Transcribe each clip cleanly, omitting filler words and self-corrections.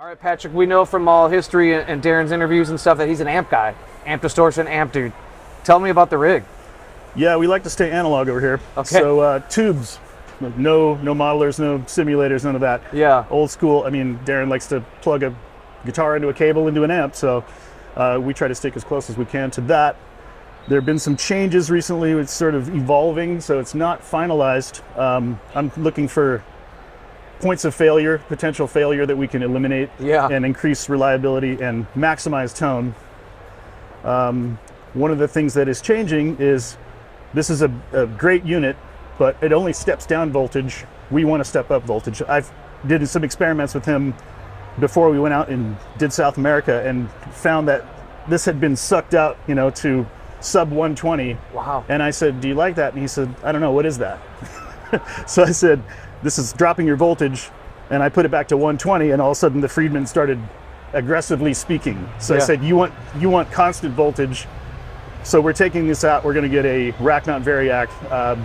All right, Patrick, we know from all history and Daron's interviews and stuff that he's an amp guy. Amp distortion, amp dude. Tell me about the rig. Yeah, we like to stay analog over here. Okay. So tubes, no modelers, no simulators, none of that. Yeah. Old school. I mean, Daron likes to plug a guitar into a cable into an amp, so we try to stick as close as we can to that. There have been some changes recently. It's sort of evolving, so it's not finalized. I'm looking for points of failure, potential failure that we can eliminate and increase reliability and maximize tone. One of the things that is changing is this is a great unit, but it only steps down voltage. We want to step up voltage. I've did some experiments with him before we went out and did South America and found that this had been sucked out, to sub 120. Wow. And I said, do you like that? And he said, I don't know, what is that? So I said, this is dropping your voltage, and I put it back to 120, and all of a sudden the Friedman started aggressively speaking. So I said, you want constant voltage, so we're taking this out. We're going to get a rack mount variac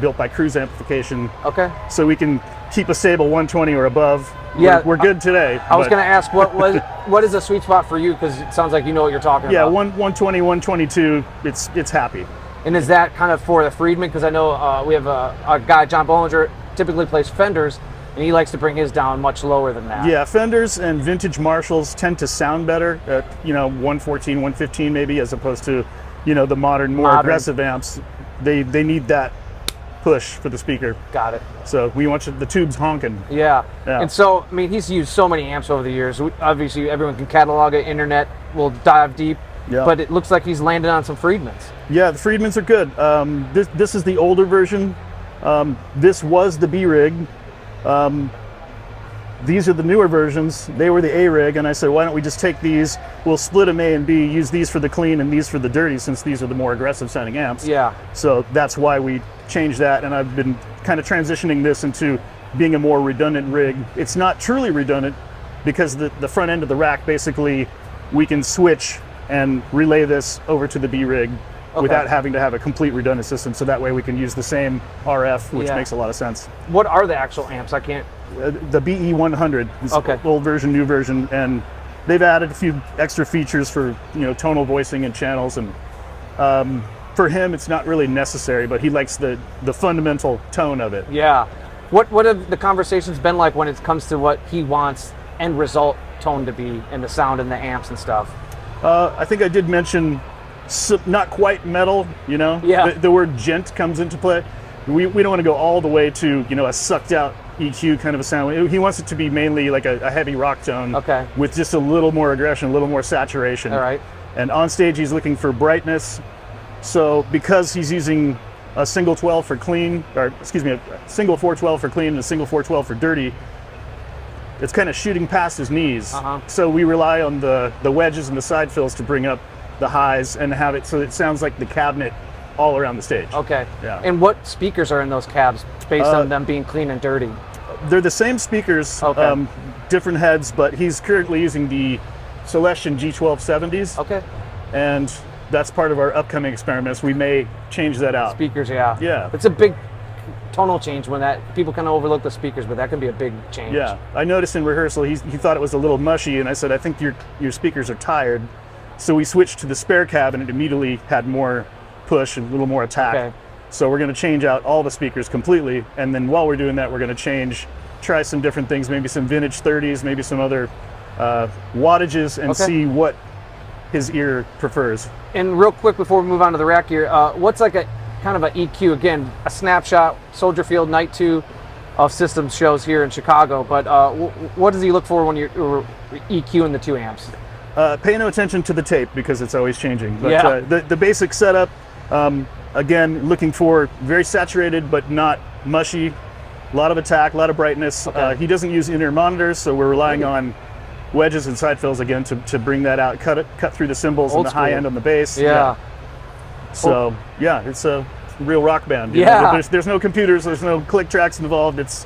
built by Cruise Amplification. Okay. So we can keep a stable 120 or above. Yeah, we're good today. I was going to ask, what is a sweet spot for you? Because it sounds like you know what you're talking about. Yeah, 120, 122. It's happy. And is that kind of for the Friedman? Because I know we have a guy, John Bollinger, typically plays Fenders, and he likes to bring his down much lower than that. Yeah, Fenders and vintage Marshalls tend to sound better at 114, 115 maybe, as opposed to the modern, more aggressive amps. They need that push for the speaker. Got it. So we want the tubes honking. Yeah. And so, I mean, he's used so many amps over the years. Obviously, everyone can catalog it. Internet will dive deep. Yeah. But it looks like he's landed on some Friedmans. Yeah, the Friedmans are good. This is the older version. This was the B rig. These are the newer versions. They were the A rig, and I said, why don't we just take these? We'll split them A and B. Use these for the clean and these for the dirty, since these are the more aggressive sounding amps. Yeah. So that's why we changed that, and I've been kind of transitioning this into being a more redundant rig. It's not truly redundant because the front end of the rack, basically, we can switch and relay this over to the B rig without having to have a complete redundant system. So that way we can use the same RF, which makes a lot of sense. What are the actual amps? I can't. The BE100 is old version, new version, and they've added a few extra features for tonal voicing and channels. And for him, it's not really necessary, but he likes the fundamental tone of it. Yeah. What have the conversations been like when it comes to what he wants end result tone to be, and the sound and the amps and stuff? I think I did mention not quite metal, Yeah. The word gent comes into play. We don't want to go all the way to, a sucked out EQ kind of a sound. He wants it to be mainly like a heavy rock tone with just a little more aggression, a little more saturation. All right. And on stage, he's looking for brightness. So because he's using a single 12 for clean, a single 412 for clean and a single 412 for dirty, it's kind of shooting past his knees. So we rely on the wedges and the side fills to bring up the highs and have it so it sounds like the cabinet all around the stage. Okay. Yeah. And what speakers are in those cabs based on them being clean and dirty? They're the same speakers, different heads, but he's currently using the Celestion G1270s. Okay. And that's part of our upcoming experiments. We may change that out. Speakers, yeah. Yeah. It's a big tonal change when people kind of overlook the speakers, but that can be a big change. Yeah. I noticed in rehearsal he thought it was a little mushy, and I said, I think your speakers are tired. So we switched to the spare cab, and it immediately had more push and a little more attack. Okay. So we're going to change out all the speakers completely, and then while we're doing that, we're going to try some different things, maybe some vintage 30s, maybe some other wattages, and see what his ear prefers. And real quick before we move on to the rack here, what's like a kind of an EQ? Again, a snapshot, Soldier Field Night 2 of Systems shows here in Chicago, but what does he look for when you're EQing the two amps? Pay no attention to the tape because it's always changing. But the basic setup, again, looking for very saturated but not mushy, a lot of attack, a lot of brightness. He doesn't use in-ear monitors, so we're relying on wedges and side fills again to bring that out, cut through the cymbals and the high end on the bass. So it's a real rock band. There's no computers, there's no click tracks involved. It's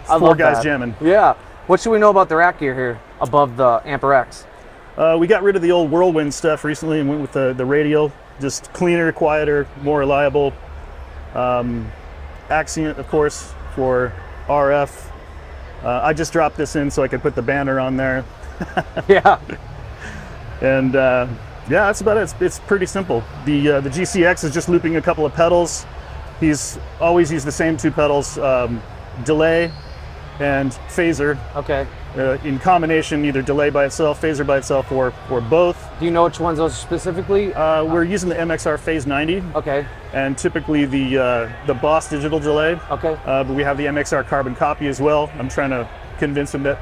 four guys jamming. Yeah. What should we know about the rack gear here above the Amper X? We got rid of the old Whirlwind stuff recently and went with the radial, just cleaner, quieter, more reliable. Accent, of course, for RF. I just dropped this in so I could put the banner on there. Yeah. And yeah, that's about it. It's pretty simple. The GCX is just looping a couple of pedals. He's always used the same 2 pedals, delay and phaser. Okay. In combination, either delay by itself, phaser by itself, or both. Do you know which ones those specifically? We're using the MXR Phase 90. Okay. And typically the Boss digital delay. Okay. But we have the MXR carbon copy as well. I'm trying to convince him that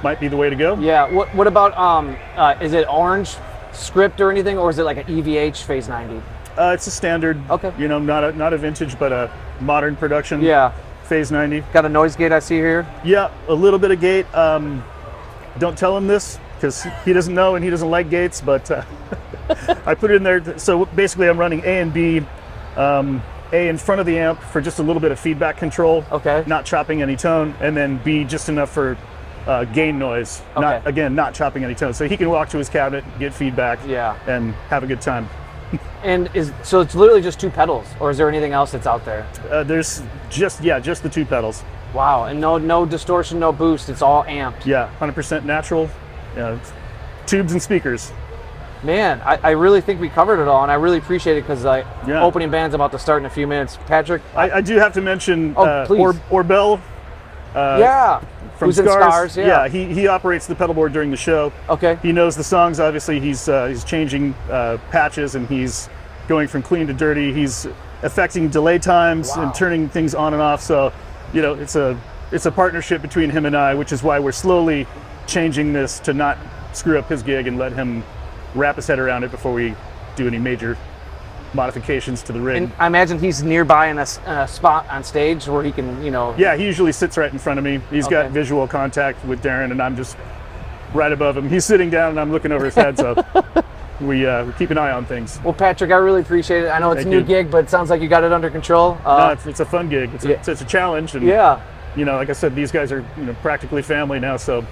might be the way to go. Yeah. What about is it orange script or anything, or is it like an EVH Phase 90? It's a standard. Okay. You know, not a vintage, but a modern production. Yeah. Phase 90. Got a noise gate I see here. Yeah, a little bit of gate. Don't tell him this because he doesn't know and he doesn't like gates, but I put it in there. So basically I'm running A and B, A in front of the amp for just a little bit of feedback control. Okay. Not chopping any tone, and then B just enough for gain noise. Okay. Not chopping any tone. So he can walk to his cabinet, get feedback, Yeah. and have a good time. And so it's literally just 2 pedals, or is there anything else that's out there? There's just the 2 pedals. Wow, and no distortion, no boost. It's all amped. Yeah, 100% natural. Yeah, tubes and speakers. Man, I really think we covered it all, and I really appreciate it because opening band's about to start in a few minutes. Patrick? I do have to mention please. Orbel. From Who's in Scars? Yeah, he operates the pedal board during the show. Okay. He knows the songs. Obviously, he's changing patches and he's going from clean to dirty. He's affecting delay times and turning things on and off. So, you know, it's a partnership between him and I, which is why we're slowly changing this to not screw up his gig and let him wrap his head around it before we do any major modifications to the rig. And I imagine he's nearby in a spot on stage where he can, Yeah, he usually sits right in front of me. He's got visual contact with Daron, and I'm just right above him. He's sitting down, and I'm looking over his head, so we keep an eye on things. Well, Patrick, I really appreciate it. I know it's a new gig, but it sounds like you got it under control. No, it's a fun gig. It's a challenge. And, like I said, these guys are practically family now, so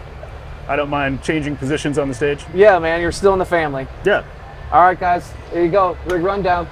I don't mind changing positions on the stage. Yeah, man, you're still in the family. Yeah. All right, guys, there you go. Rig rundown.